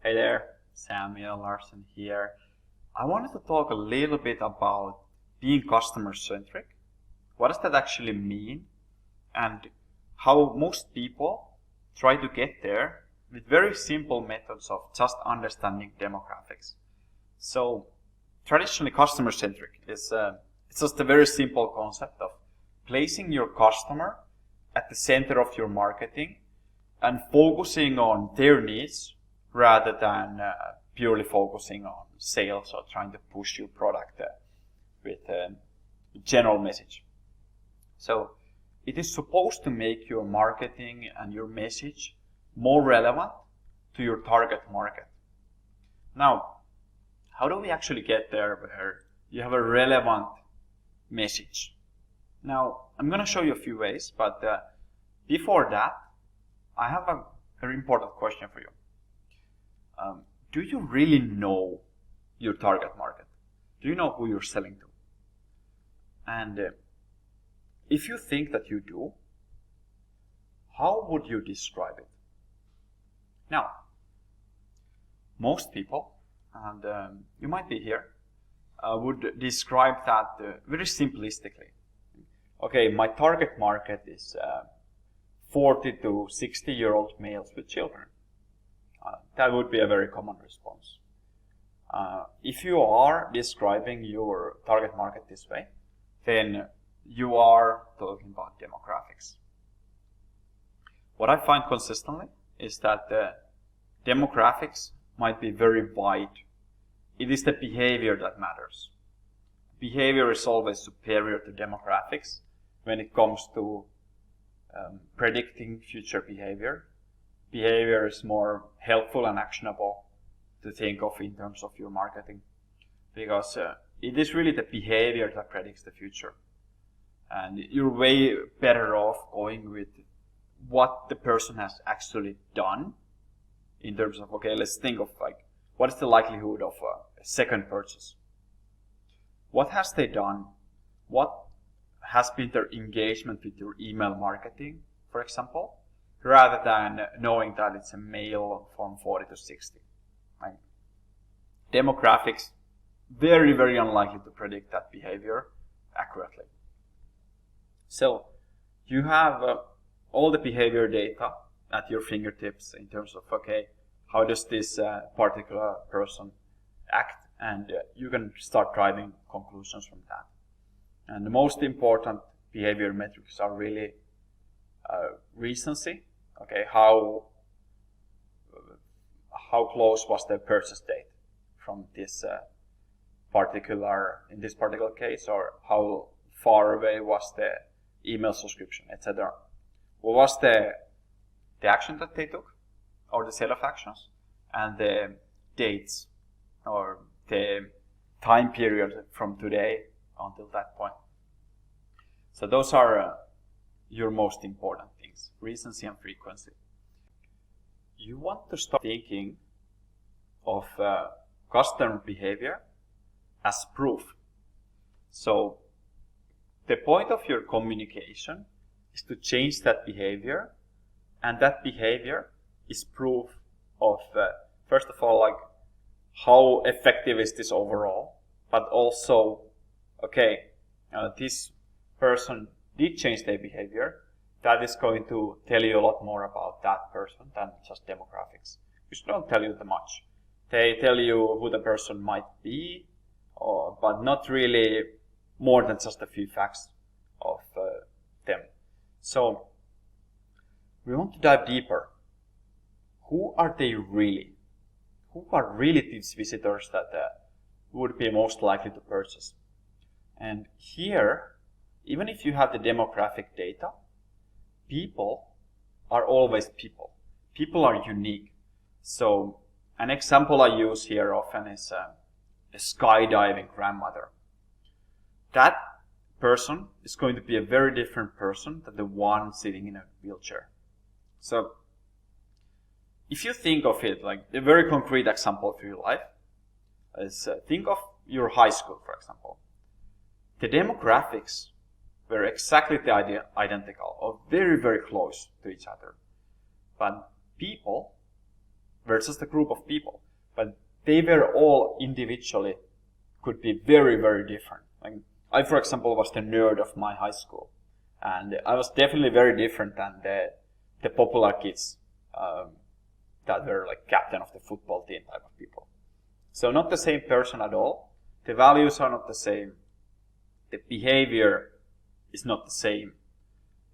Hey there, Samuel Larson here. I wanted to talk a little bit about being customer centric. What does that actually mean? And how most people try to get there with very simple methods of just understanding demographics. So, traditionally customer centric is it's just a very simple concept of placing your customer at the center of your marketing and focusing on their needs rather than purely focusing on sales or trying to push your product with a general message. So it is supposed to make your marketing and your message more relevant to your target market. Now, how do we actually get there where you have a relevant message? Now, I'm going to show you a few ways, but before that, I have a very important question for you. Do you really know your target market? Do you know who you're selling to? And if you think that you do, how would you describe it? Now, most people, and you might be here, would describe that very simplistically. Okay, my target market is 40 to 60-year-old males with children. That would be a very common response. If you are describing your target market this way, then you are talking about demographics. What I find consistently is that demographics might be very wide. It is the behavior that matters. Behavior is always superior to demographics when it comes to predicting future behavior. Behavior is more helpful and actionable to think of in terms of your marketing, because it is really the behavior that predicts the future. And you're way better off going with what the person has actually done in terms of, okay, let's think of like, what is the likelihood of a second purchase? What has they done? What has been their engagement with your email marketing, for example, rather than knowing that it's a male from 40 to 60. Right? Demographics, very, very unlikely to predict that behavior accurately. So you have all the behavior data at your fingertips in terms of, okay, how does this particular person act? And you can start driving conclusions from that. And the most important behavior metrics are really recency. Okay, how close was the purchase date from this in this particular case, or how far away was the email subscription, etc. What was the action that they took, or the set of actions, and the dates, or the time period from today until that point. So those are your most important things, recency and frequency. You want to start thinking of customer behavior as proof. So the point of your communication is to change that behavior, and that behavior is proof of, first of all, like how effective is this overall, but also, okay, this person did change their behavior. That is going to tell you a lot more about that person than just demographics, which don't tell you that much. They tell you who the person might be, but not really more than just a few facts of them. So we want to dive deeper. Who are they really? Who are really these visitors that would be most likely to purchase? And here, even if you have the demographic data, people are always people. People are unique. So an example I use here often is a skydiving grandmother. That person is going to be a very different person than the one sitting in a wheelchair. So if you think of it like a very concrete example for your life, is think of your high school, for example. The demographics were exactly identical, or very, very close to each other. But people versus the group of people. But they were all individually could be very, very different. Like I, for example, was the nerd of my high school, and I was definitely very different than the popular kids that were like captain of the football team type of people. So not the same person at all. The values are not the same. The behavior is not the same.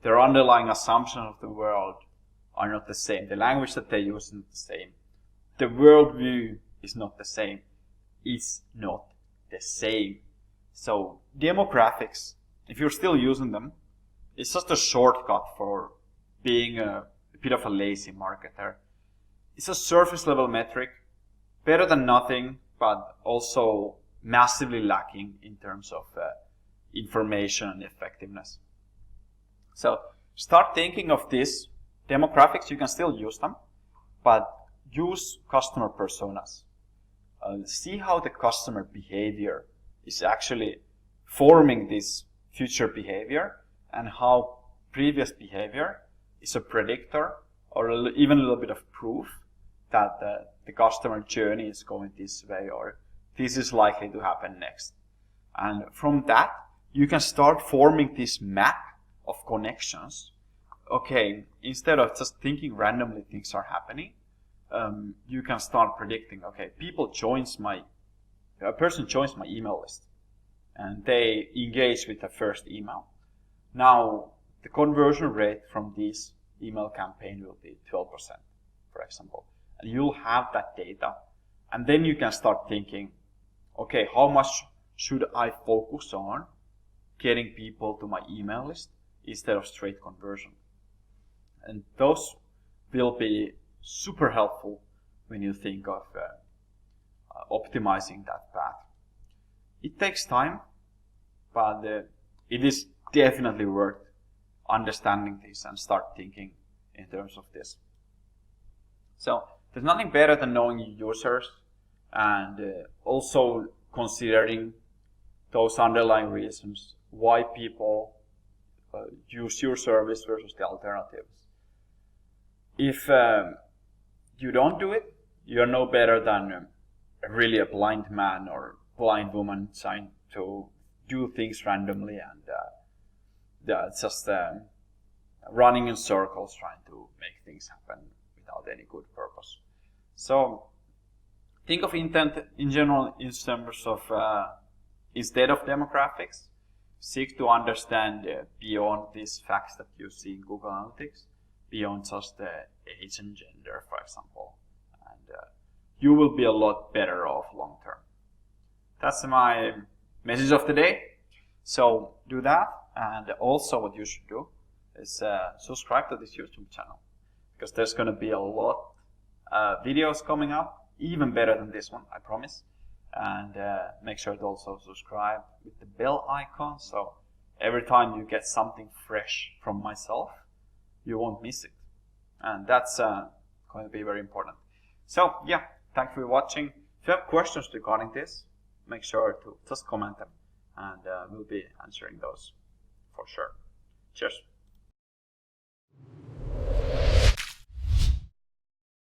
Their underlying assumptions of the world are not the same. The language that they use is not the same. The worldview is not the same. It's not the same. So demographics, if you're still using them, it's just a shortcut for being a bit of a lazy marketer. It's a surface level metric, better than nothing, but also massively lacking in terms of information and effectiveness. So start thinking of this. Demographics, you can still use them, but use customer personas. See how the customer behavior is actually forming this future behavior, and how previous behavior is a predictor or even a little bit of proof that the customer journey is going this way, or this is likely to happen next. And from that, you can start forming this map of connections. Okay, instead of just thinking randomly things are happening, you can start predicting, okay, a person joins my email list and they engage with the first email. Now, the conversion rate from this email campaign will be 12%, for example. And you'll have that data, and then you can start thinking, okay, how much should I focus on getting people to my email list instead of straight conversion? And those will be super helpful when you think of optimizing that path. It takes time, but it is definitely worth understanding this and start thinking in terms of this. So there's nothing better than knowing your users and also considering those underlying reasons why people use your service versus the alternatives. If you don't do it, you're no better than really a blind man or blind woman trying to do things randomly and just running in circles trying to make things happen without any good purpose. So think of intent in general in terms of instead of demographics, seek to understand beyond these facts that you see in Google Analytics, beyond just the age and gender, for example, and you will be a lot better off long term. That's my message of the day. So do that, and also what you should do is subscribe to this YouTube channel, because there's going to be a lot videos coming up, even better than this one, I promise. And make sure to also subscribe with the bell icon, so every time you get something fresh from myself, you won't miss it. And that's going to be very important. So yeah, thanks for watching. If you have questions regarding this, make sure to just comment them, and we'll be answering those for sure. Cheers.